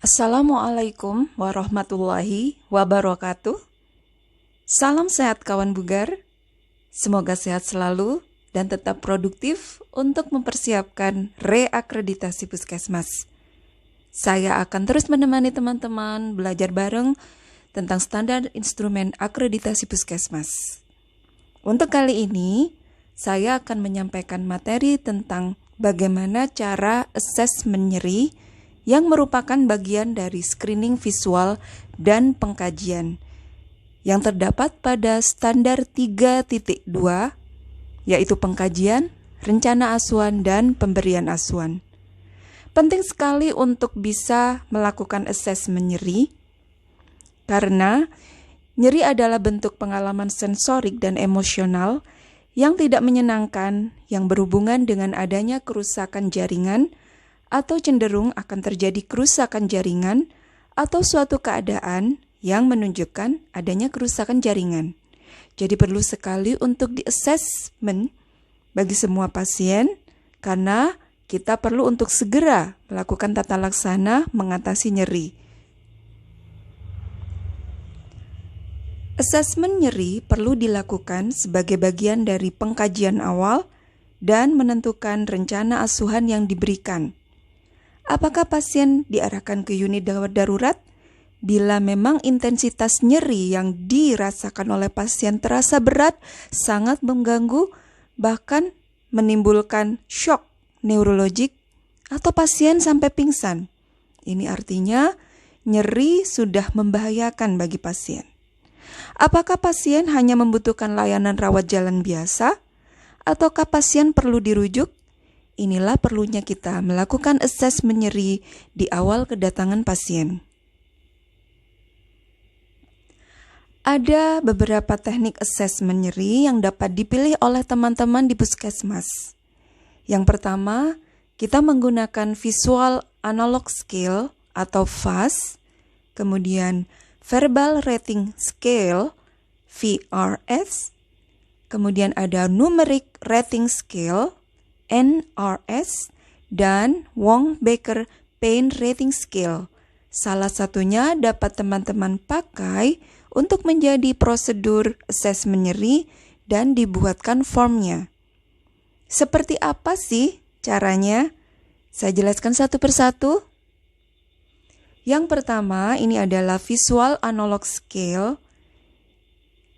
Assalamualaikum warahmatullahi wabarakatuh. Salam sehat kawan bugar. Semoga sehat selalu dan tetap produktif untuk mempersiapkan reakreditasi puskesmas. Saya akan terus menemani teman-teman belajar bareng tentang standar instrumen akreditasi puskesmas. Untuk kali ini, saya akan menyampaikan materi tentang bagaimana cara asesmen nyeri yang merupakan bagian dari screening visual dan pengkajian yang terdapat pada standar 3.2, yaitu pengkajian, rencana asuhan, dan pemberian asuhan. Penting sekali untuk bisa melakukan asesmen nyeri, karena nyeri adalah bentuk pengalaman sensorik dan emosional yang tidak menyenangkan yang berhubungan dengan adanya kerusakan jaringan atau cenderung akan terjadi kerusakan jaringan atau suatu keadaan yang menunjukkan adanya kerusakan jaringan. Jadi perlu sekali untuk di-assessment bagi semua pasien karena kita perlu untuk segera melakukan tata laksana mengatasi nyeri. Asesmen nyeri perlu dilakukan sebagai bagian dari pengkajian awal dan menentukan rencana asuhan yang diberikan. Apakah pasien diarahkan ke unit darurat? Bila memang intensitas nyeri yang dirasakan oleh pasien terasa berat, sangat mengganggu, bahkan menimbulkan shock neurologik atau pasien sampai pingsan. Ini artinya nyeri sudah membahayakan bagi pasien. Apakah pasien hanya membutuhkan layanan rawat jalan biasa? Ataukah pasien perlu dirujuk? Inilah perlunya kita melakukan asesmen nyeri di awal kedatangan pasien. Ada beberapa teknik asesmen nyeri yang dapat dipilih oleh teman-teman di puskesmas. Yang pertama, kita menggunakan Visual Analog Scale atau VAS, kemudian Verbal Rating Scale, VRS, kemudian ada Numeric Rating Scale, NRS, dan Wong-Baker Pain Rating Scale. Salah satunya dapat teman-teman pakai untuk menjadi prosedur asesmen nyeri dan dibuatkan formnya. Seperti apa sih caranya? Saya jelaskan satu persatu. Yang pertama, ini adalah Visual Analog Scale.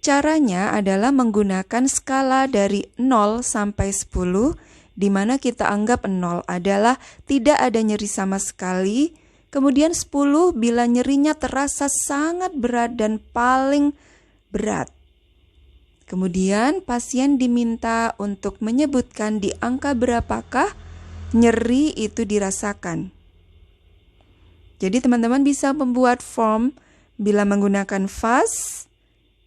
Caranya adalah menggunakan skala dari 0 sampai 10, di mana kita anggap 0 adalah tidak ada nyeri sama sekali, kemudian 10 bila nyerinya terasa sangat berat dan paling berat. Kemudian pasien diminta untuk menyebutkan di angka berapakah nyeri itu dirasakan. Jadi teman-teman bisa membuat form bila menggunakan VAS,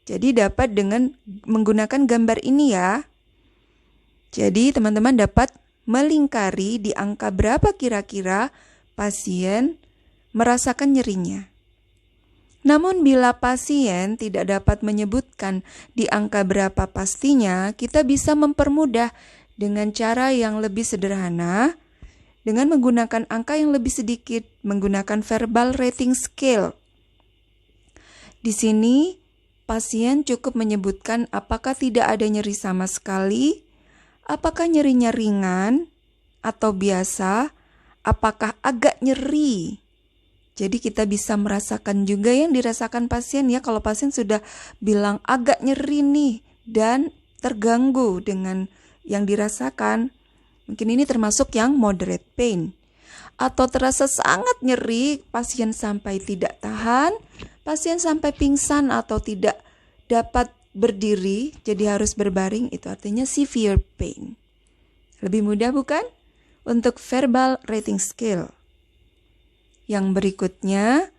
jadi dapat dengan menggunakan gambar ini ya. Jadi teman-teman dapat melingkari di angka berapa kira-kira pasien merasakan nyerinya. Namun bila pasien tidak dapat menyebutkan di angka berapa pastinya, kita bisa mempermudah dengan cara yang lebih sederhana, dengan menggunakan angka yang lebih sedikit, menggunakan verbal rating scale. Di sini, pasien cukup menyebutkan apakah tidak ada nyeri sama sekali, apakah nyerinya ringan atau biasa, apakah agak nyeri. Jadi kita bisa merasakan juga yang dirasakan pasien ya. Kalau pasien sudah bilang agak nyeri nih dan terganggu dengan yang dirasakan, mungkin ini termasuk yang moderate pain. Atau terasa sangat nyeri, pasien sampai tidak tahan, pasien sampai pingsan atau tidak dapat berdiri, jadi harus berbaring, itu artinya severe pain. Lebih mudah bukan? Untuk verbal rating scale. Yang berikutnya,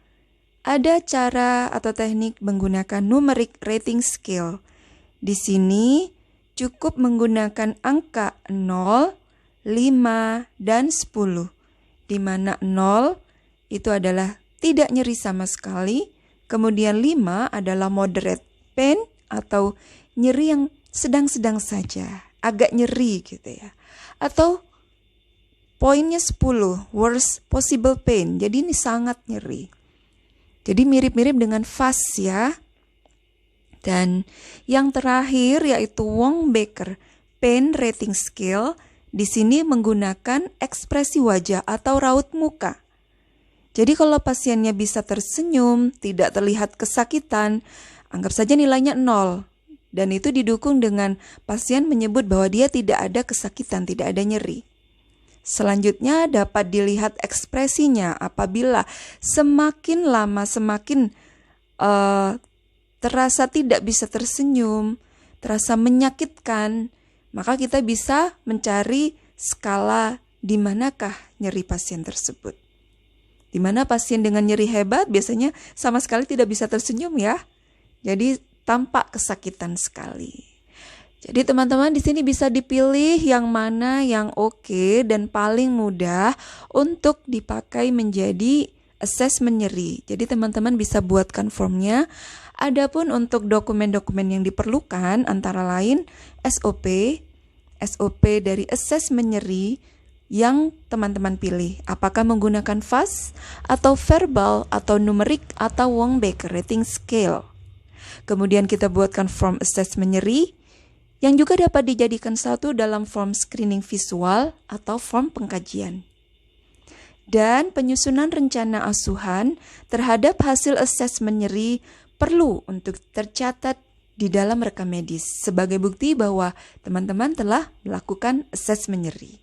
ada cara atau teknik menggunakan numeric rating scale. Di sini cukup menggunakan angka 0, 5, dan 10. Di mana 0 itu adalah tidak nyeri sama sekali, kemudian 5 adalah moderate pain atau nyeri yang sedang-sedang saja, agak nyeri gitu ya. Atau Poinnya 10, worst possible pain. Jadi ini sangat nyeri. Jadi mirip-mirip dengan FAST ya. Dan yang terakhir yaitu Wong-Baker Pain Rating Scale. Di sini menggunakan ekspresi wajah atau raut muka. Jadi kalau pasiennya bisa tersenyum, tidak terlihat kesakitan, anggap saja nilainya 0. Dan itu didukung dengan pasien menyebut bahwa dia tidak ada kesakitan, tidak ada nyeri. Selanjutnya dapat dilihat ekspresinya apabila semakin lama semakin terasa tidak bisa tersenyum, terasa menyakitkan, maka kita bisa mencari skala di manakah nyeri pasien tersebut. Di mana pasien dengan nyeri hebat biasanya sama sekali tidak bisa tersenyum ya. Jadi tampak kesakitan sekali. Jadi teman-teman di sini bisa dipilih yang mana yang oke dan paling mudah untuk dipakai menjadi asesmen nyeri. Jadi teman-teman bisa buatkan formnya. Adapun untuk dokumen-dokumen yang diperlukan antara lain SOP dari asesmen nyeri yang teman-teman pilih. Apakah menggunakan FAST atau verbal atau numerik atau Wong-Baker Rating Scale. Kemudian kita buatkan form asesmen nyeri yang juga dapat dijadikan satu dalam form screening visual atau form pengkajian. Dan penyusunan rencana asuhan terhadap hasil asesmen nyeri perlu untuk tercatat di dalam rekam medis sebagai bukti bahwa teman-teman telah melakukan asesmen nyeri.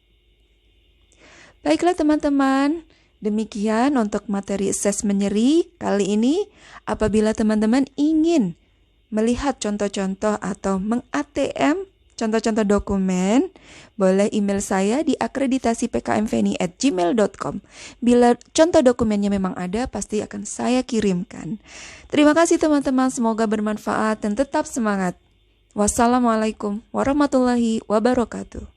Baiklah teman-teman, demikian untuk materi asesmen nyeri kali ini. Apabila teman-teman ingin melihat contoh-contoh atau meng-ATM contoh-contoh dokumen, boleh email saya di akreditasipkmveni@gmail.com. Bila contoh dokumennya memang ada, pasti akan saya kirimkan. Terima kasih teman-teman, semoga bermanfaat dan tetap semangat. Wassalamualaikum warahmatullahi wabarakatuh.